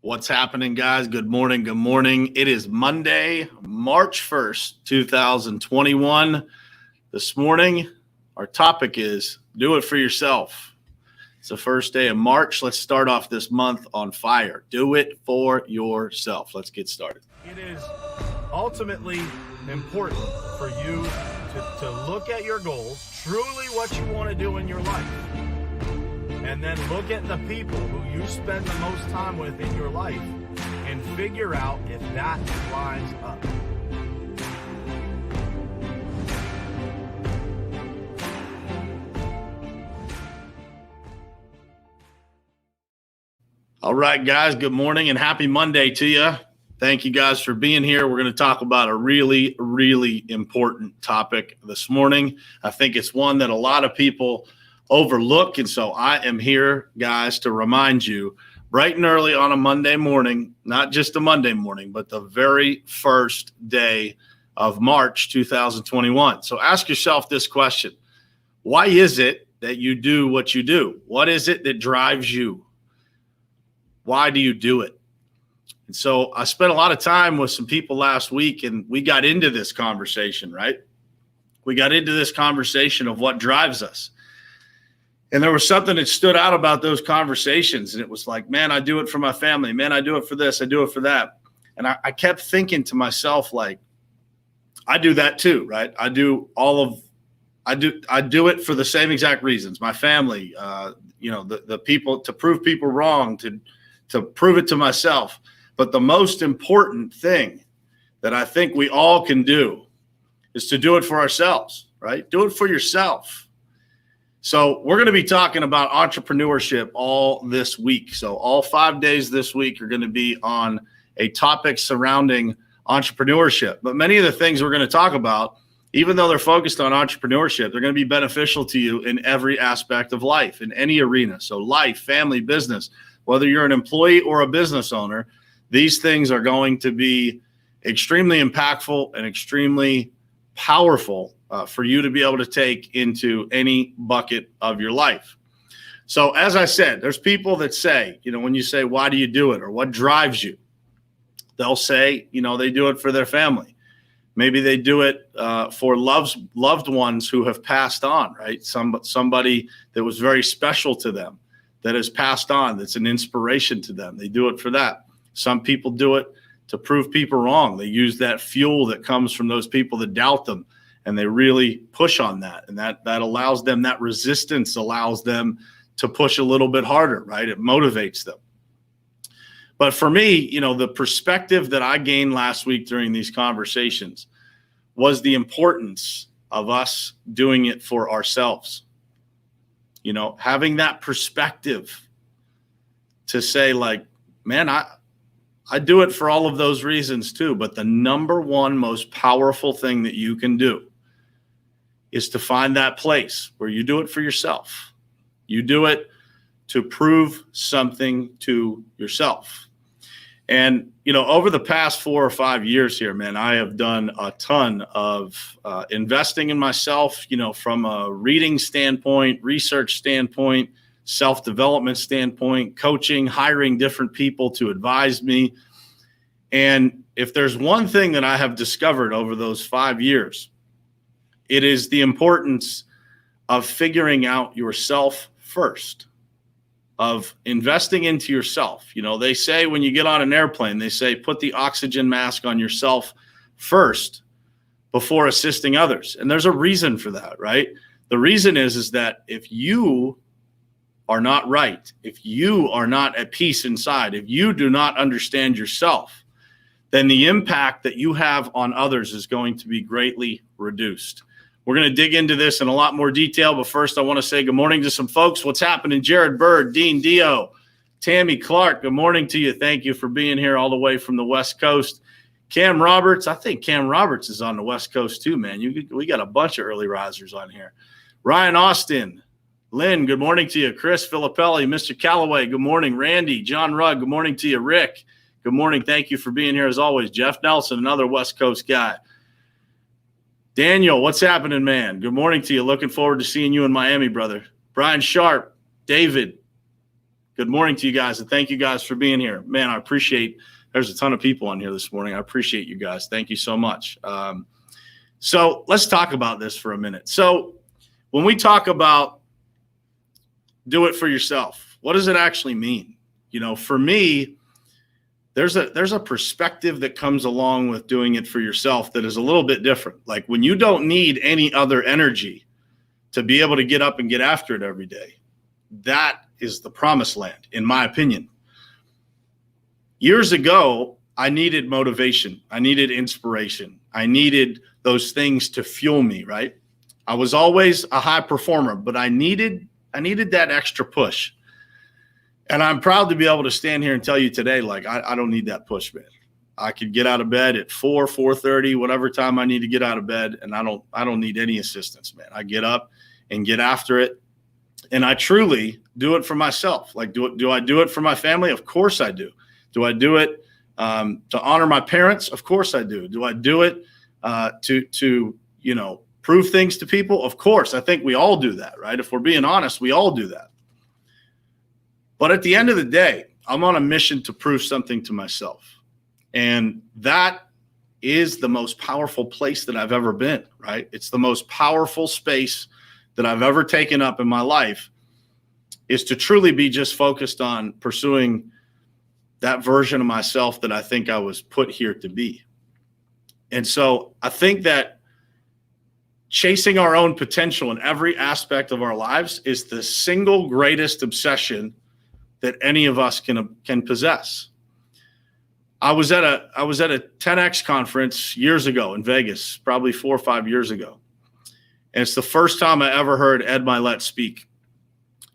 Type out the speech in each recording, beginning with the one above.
What's happening, guys? Good morning. Good morning. It is Monday, March 1st, 2021. This morning, our topic is do it for yourself. It's the first day of March. Let's start off this month on fire. Do it for yourself. Let's get started. It is ultimately important for you to look at your goals, truly what you want to do in your life. And then look at the people who you spend the most time with in your life and figure out if that lines up. All right, guys, good morning and happy Monday to you. Thank you guys for being here. We're going to talk about a really, really important topic this morning. I think it's one that a lot of people overlook. And so I am here, guys, to remind you bright and early on a Monday morning, not just a Monday morning, but the very first day of March 2021. So ask yourself this question. Why is it that you do what you do? What is it that drives you? Why do you do it? And so I spent a lot of time with some people last week, and we got into this conversation, right? We got into this conversation of what drives us. And there was something that stood out about those conversations. And it was like, man, I do it for my family. Man, I do it for this. I do it for that. And I kept thinking to myself, like, I do that too, right? I do it for the same exact reasons. My family, the people, to prove people wrong, to prove it to myself. But the most important thing that I think we all can do is to do it for ourselves, right? Do it for yourself. So we're going to be talking about entrepreneurship all this week. So all 5 days this week are going to be on a topic surrounding entrepreneurship. But many of the things we're going to talk about, even though they're focused on entrepreneurship, they're going to be beneficial to you in every aspect of life, in any arena. So life, family, business, whether you're an employee or a business owner, these things are going to be extremely impactful and extremely powerful for you to be able to take into any bucket of your life. So as I said, there's people that say, when you say, why do you do it or what drives you? They'll say, they do it for their family. Maybe they do it for loved ones who have passed on, right? Somebody that was very special to them that has passed on, that's an inspiration to them. They do it for that. Some people do it to prove people wrong. They use that fuel that comes from those people that doubt them, and they really push on that. And that allows them, that resistance allows them to push a little bit harder, right? It motivates them. But for me, the perspective that I gained last week during these conversations was the importance of us doing it for ourselves. Having that perspective to say, like, man, I do it for all of those reasons too. But the number one most powerful thing that you can do is to find that place where you do it for yourself. You do it to prove something to yourself. And, over the past 4 or 5 years here, man, I have done a ton of investing in myself, from a reading standpoint, research standpoint, self-development standpoint, coaching, hiring different people to advise me. And if there's one thing that I have discovered over those 5 years, it is the importance of figuring out yourself first, of investing into yourself. They say when you get on an airplane, they say put the oxygen mask on yourself first before assisting others. And there's a reason for that, right? The reason is that if you are not right, if you are not at peace inside, if you do not understand yourself, then the impact that you have on others is going to be greatly reduced. We're going to dig into this in a lot more detail, but first I want to say good morning to some folks. What's happening? Jared Bird, Dean Dio, Tammy Clark, good morning to you. Thank you for being here all the way from the West Coast. Cam Roberts, I think Cam Roberts is on the West Coast too, man. We got a bunch of early risers on here. Ryan Austin, Lynn, good morning to you. Chris Filippelli, Mr. Callaway, good morning. Randy, John Rugg, good morning to you. Rick, good morning. Thank you for being here as always. Jeff Nelson, another West Coast guy. Daniel, what's happening, man? Good morning to you. Looking forward to seeing you in Miami, brother. Brian Sharp, David, Good morning to you guys, and thank you guys for being here. Man, I appreciate, there's a ton of people on here this morning. I appreciate you guys. Thank you so much. So let's talk about this for a minute. So when we talk about do it for yourself, what does it actually mean? You know, for me, there's a perspective that comes along with doing it for yourself that is a little bit different. Like when you don't need any other energy to be able to get up and get after it every day, that is the promised land, in my opinion. Years ago, I needed motivation. I needed inspiration. I needed those things to fuel me, right? I was always a high performer, but I needed that extra push. And I'm proud to be able to stand here and tell you today, like, I don't need that push, man. I could get out of bed at 4:30, whatever time I need to get out of bed, and I don't need any assistance, man. I get up and get after it, and I truly do it for myself. Like, do I do it for my family? Of course I do. Do I do it to honor my parents? Of course I do. Do I do it to prove things to people? Of course. I think we all do that, right? If we're being honest, we all do that. But at the end of the day, I'm on a mission to prove something to myself. And that is the most powerful place that I've ever been, right? It's the most powerful space that I've ever taken up in my life, is to truly be just focused on pursuing that version of myself that I think I was put here to be. And so I think that chasing our own potential in every aspect of our lives is the single greatest obsession that any of us can possess. I was at a 10X conference years ago in Vegas, probably 4 or 5 years ago. And it's the first time I ever heard Ed Mylett speak.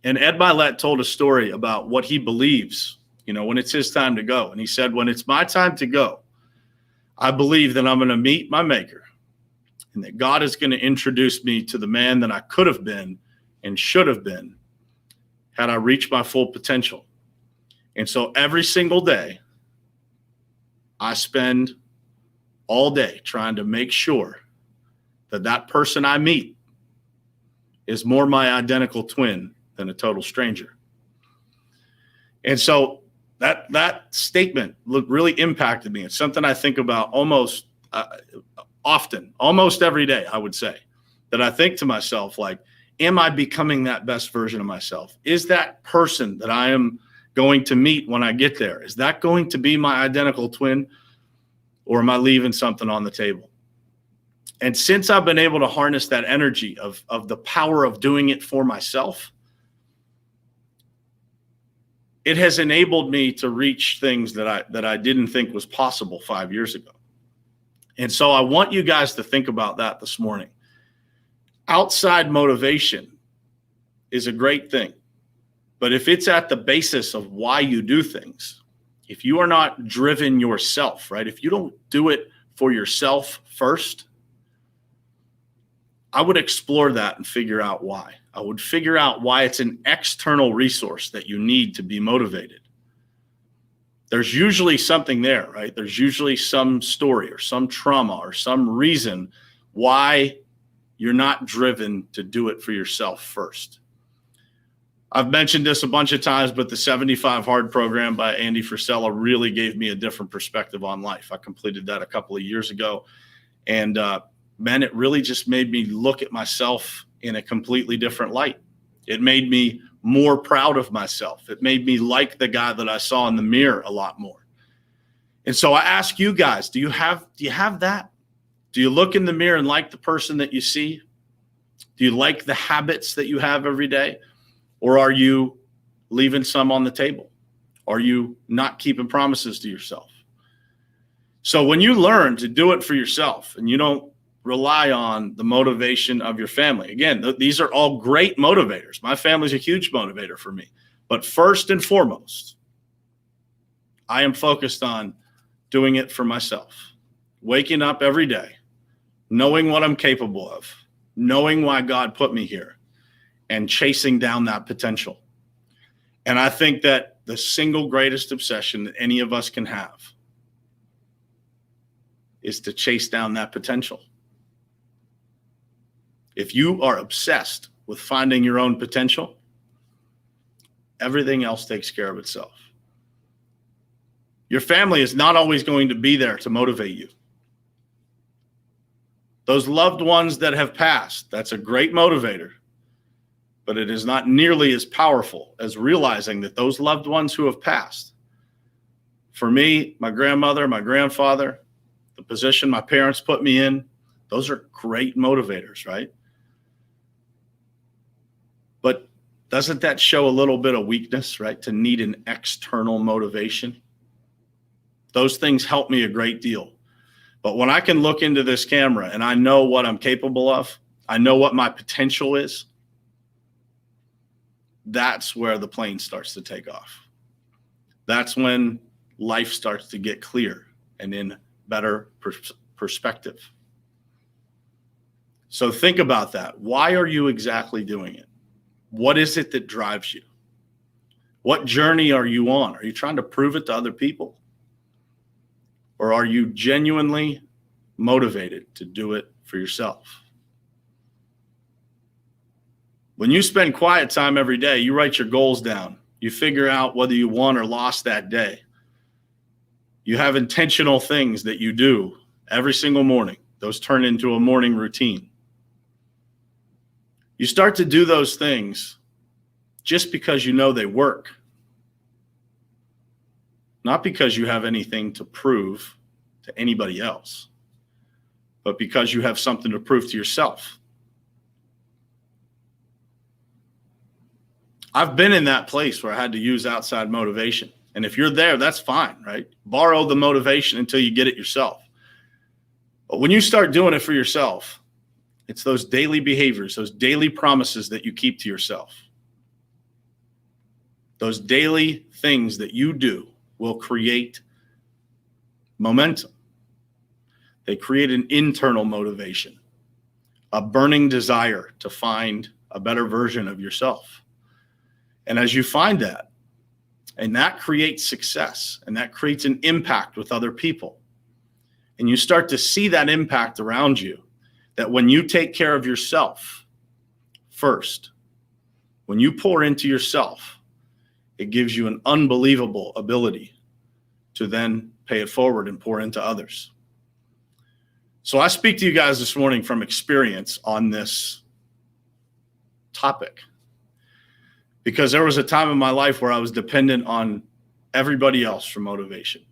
And Ed Mylett told a story about what he believes, when it's his time to go. And he said, when it's my time to go, I believe that I'm going to meet my maker and that God is going to introduce me to the man that I could have been and should have been had I reached my full potential. And so every single day, I spend all day trying to make sure that person I meet is more my identical twin than a total stranger. And so that statement really impacted me. It's something I think about almost often, almost every day, I would say, that I think to myself, like, am I becoming that best version of myself? Is that person that I am going to meet when I get there, is that going to be my identical twin, or am I leaving something on the table? And since I've been able to harness that energy of the power of doing it for myself, it has enabled me to reach things that I didn't think was possible 5 years ago. And so I want you guys to think about that this morning. Outside motivation is a great thing, but if it's at the basis of why you do things, if you are not driven yourself, right? If you don't do it for yourself first, I would explore that and figure out why. I would figure out why it's an external resource that you need to be motivated. There's usually something there, right? There's usually some story or some trauma or some reason why you're not driven to do it for yourself first. I've mentioned this a bunch of times, but the 75 Hard program by Andy Frisella really gave me a different perspective on life. I completed that a couple of years ago. And man, it really just made me look at myself in a completely different light. It made me more proud of myself. It made me like the guy that I saw in the mirror a lot more. And so I ask you guys, do you have that? Do you look in the mirror and like the person that you see? Do you like the habits that you have every day? Or are you leaving some on the table? Are you not keeping promises to yourself? So when you learn to do it for yourself and you don't rely on the motivation of your family, again, these are all great motivators. My family's a huge motivator for me. But first and foremost, I am focused on doing it for myself. Waking up every day, knowing what I'm capable of, knowing why God put me here, and chasing down that potential. And I think that the single greatest obsession that any of us can have is to chase down that potential. If you are obsessed with finding your own potential, everything else takes care of itself. Your family is not always going to be there to motivate you. Those loved ones that have passed, that's a great motivator, but it is not nearly as powerful as realizing that those loved ones who have passed, for me, my grandmother, my grandfather, the position my parents put me in, those are great motivators, right? But doesn't that show a little bit of weakness, right? To need an external motivation. Those things help me a great deal. But when I can look into this camera and I know what I'm capable of, I know what my potential is, that's where the plane starts to take off. That's when life starts to get clear and in better perspective. So think about that. Why are you exactly doing it? What is it that drives you? What journey are you on? Are you trying to prove it to other people? Or are you genuinely motivated to do it for yourself? When you spend quiet time every day, you write your goals down. You figure out whether you won or lost that day. You have intentional things that you do every single morning. Those turn into a morning routine. You start to do those things just because you know they work. Not because you have anything to prove to anybody else, but because you have something to prove to yourself. I've been in that place where I had to use outside motivation. And if you're there, that's fine, right? Borrow the motivation until you get it yourself. But when you start doing it for yourself, it's those daily behaviors, those daily promises that you keep to yourself. Those daily things that you do will create momentum. They create an internal motivation, a burning desire to find a better version of yourself. And as you find that, and that creates success, and that creates an impact with other people, and you start to see that impact around you, that when you take care of yourself first, when you pour into yourself, it gives you an unbelievable ability to then pay it forward and pour into others. So I speak to you guys this morning from experience on this topic, because there was a time in my life where I was dependent on everybody else for motivation.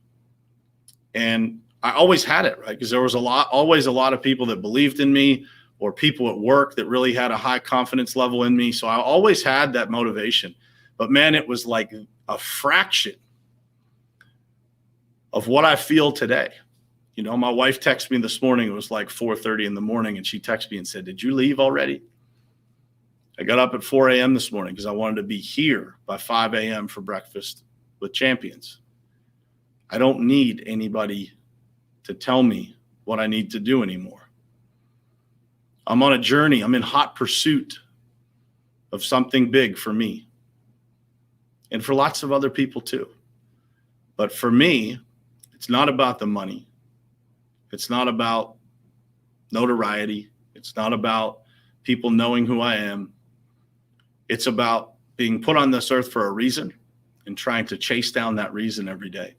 And I always had it, right? Because there was always a lot of people that believed in me, or people at work that really had a high confidence level in me. So I always had that motivation. But man, it was like a fraction of what I feel today. You know, my wife texted me this morning. It was like 4:30 in the morning, and she texted me and said, "Did you leave already?" I got up at 4 a.m. this morning because I wanted to be here by 5 a.m. for breakfast with champions. I don't need anybody to tell me what I need to do anymore. I'm on a journey. I'm in hot pursuit of something big for me, and for lots of other people too. But for me, it's not about the money. It's not about notoriety. It's not about people knowing who I am. It's about being put on this earth for a reason and trying to chase down that reason every day.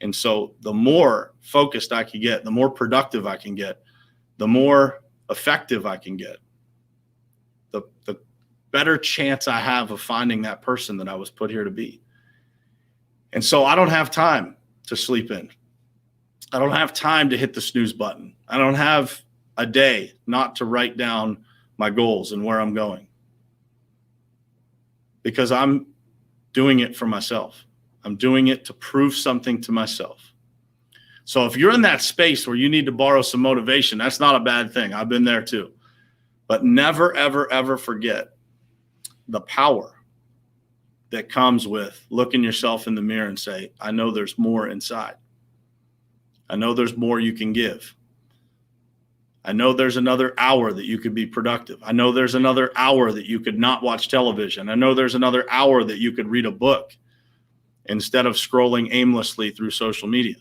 And so the more focused I can get, the more productive I can get, the more effective I can get, the better chance I have of finding that person that I was put here to be. And so I don't have time to sleep in. I don't have time to hit the snooze button. I don't have a day not to write down my goals and where I'm going, because I'm doing it for myself. I'm doing it to prove something to myself. So if you're in that space where you need to borrow some motivation, that's not a bad thing. I've been there too. But never, ever, ever forget the power that comes with looking yourself in the mirror and say, I know there's more inside. I know there's more you can give. I know there's another hour that you could be productive. I know there's another hour that you could not watch television. I know there's another hour that you could read a book instead of scrolling aimlessly through social media.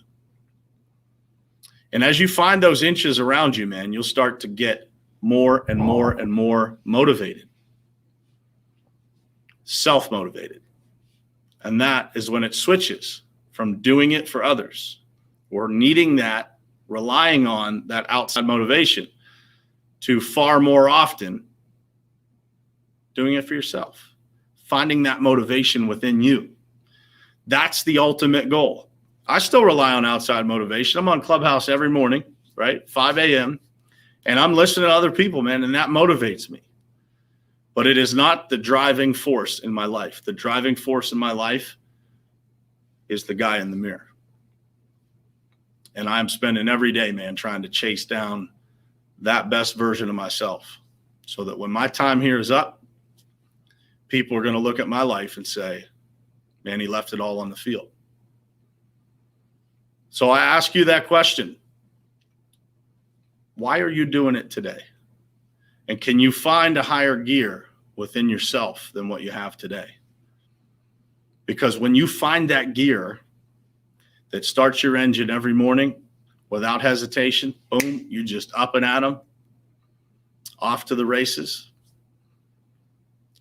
And as you find those inches around you, man, you'll start to get more and more and more motivated, self-motivated. And that is when it switches from doing it for others or needing that, relying on that outside motivation, to far more often doing it for yourself, finding that motivation within you. That's the ultimate goal. I still rely on outside motivation. I'm on Clubhouse every morning, right? 5 a.m. And I'm listening to other people, man, and that motivates me. But it is not the driving force in my life. The driving force in my life is the guy in the mirror. And I'm spending every day, man, trying to chase down that best version of myself so that when my time here is up, people are going to look at my life and say, man, he left it all on the field. So I ask you that question. Why are you doing it today? And can you find a higher gear within yourself than what you have today? Because when you find that gear that starts your engine every morning without hesitation, boom, you just up and at 'em, off to the races.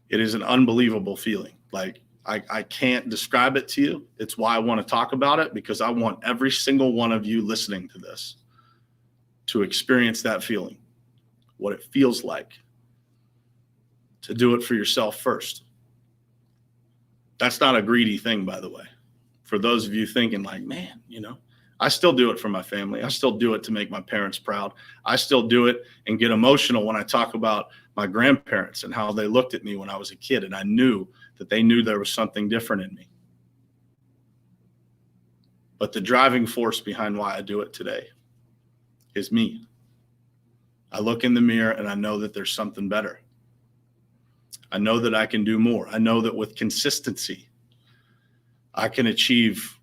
It is an unbelievable feeling. Like, I can't describe it to you. It's why I want to talk about it, because I want every single one of you listening to this to experience that feeling, what it feels like to do it for yourself first. That's not a greedy thing, by the way. For those of you thinking like, man, I still do it for my family. I still do it to make my parents proud. I still do it and get emotional when I talk about my grandparents and how they looked at me when I was a kid, and I knew that they knew there was something different in me. But the driving force behind why I do it today is me. I look in the mirror and I know that there's something better. I know that I can do more. I know that with consistency, I can achieve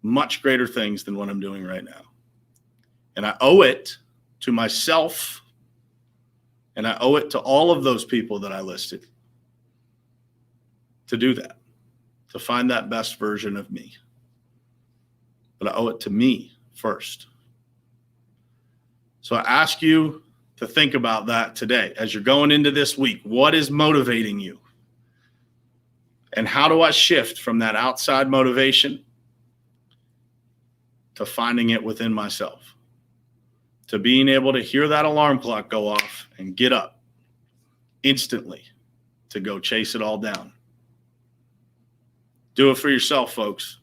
much greater things than what I'm doing right now. And I owe it to myself, and I owe it to all of those people that I listed to do that, to find that best version of me. But I owe it to me first. So I ask you to think about that today as you're going into this week. What is motivating you? And how do I shift from that outside motivation to finding it within myself? To being able to hear that alarm clock go off and get up instantly to go chase it all down. Do it for yourself, folks.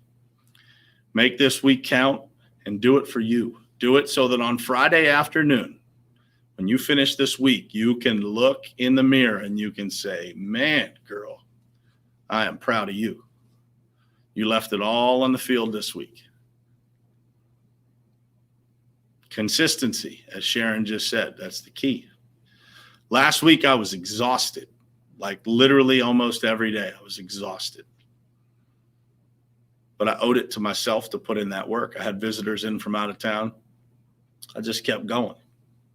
Make this week count and do it for you. Do it so that on Friday afternoon, when you finish this week, you can look in the mirror and you can say, man, girl, I am proud of you. You left it all on the field this week. Consistency, as Sharon just said, that's the key. Last week, I was exhausted, like literally almost every day. I was exhausted. But I owed it to myself to put in that work. I had visitors in from out of town. I just kept going.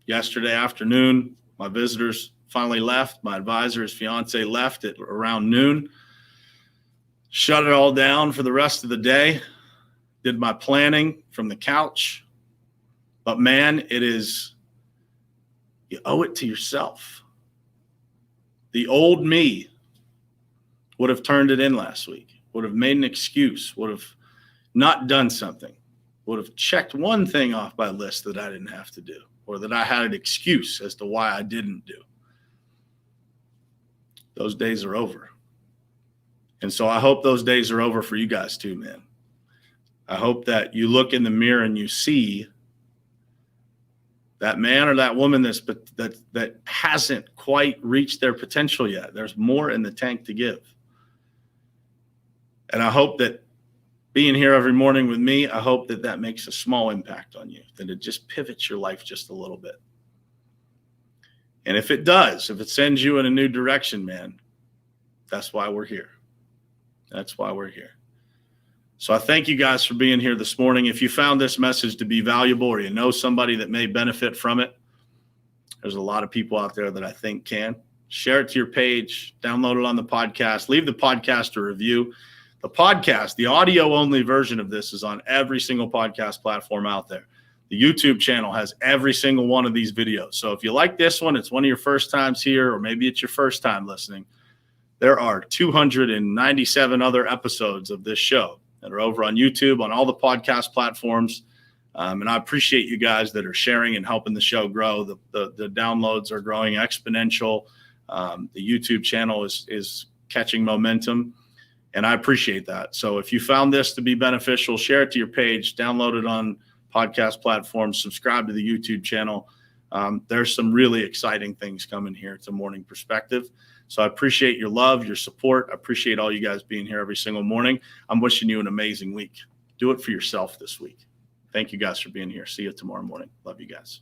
Yesterday afternoon, my visitors finally left. My advisor, his fiance, left at around noon. Shut it all down for the rest of the day. Did my planning from the couch. But man, you owe it to yourself. The old me would have turned it in last week, would have made an excuse, would have not done something, would have checked one thing off my list that I didn't have to do, or that I had an excuse as to why I didn't do. Those days are over. And so I hope those days are over for you guys too, man. I hope that you look in the mirror and you see that man or that woman that hasn't quite reached their potential yet. There's more in the tank to give. And I hope that being here every morning with me, I hope that makes a small impact on you, that it just pivots your life just a little bit. And if it does, if it sends you in a new direction, man, that's why we're here. That's why we're here. So I thank you guys for being here this morning. If you found this message to be valuable, or you know somebody that may benefit from it, there's a lot of people out there that I think can. Share it to your page, download it on the podcast, leave the podcast a review. The podcast, the audio-only version of this, is on every single podcast platform out there. The YouTube channel has every single one of these videos. So if you like this one, it's one of your first times here, or maybe it's your first time listening, there are 297 other episodes of this show that are over on YouTube, on all the podcast platforms. And I appreciate you guys that are sharing and helping the show grow. The downloads are growing exponential. The YouTube channel is catching momentum, and I appreciate that. So if you found this to be beneficial, share it to your page, download it on podcast platforms, subscribe to the YouTube channel. There's some really exciting things coming here to Morning Perspective. So I appreciate your love, your support. I appreciate all you guys being here every single morning. I'm wishing you an amazing week. Do it for yourself this week. Thank you guys for being here. See you tomorrow morning. Love you guys.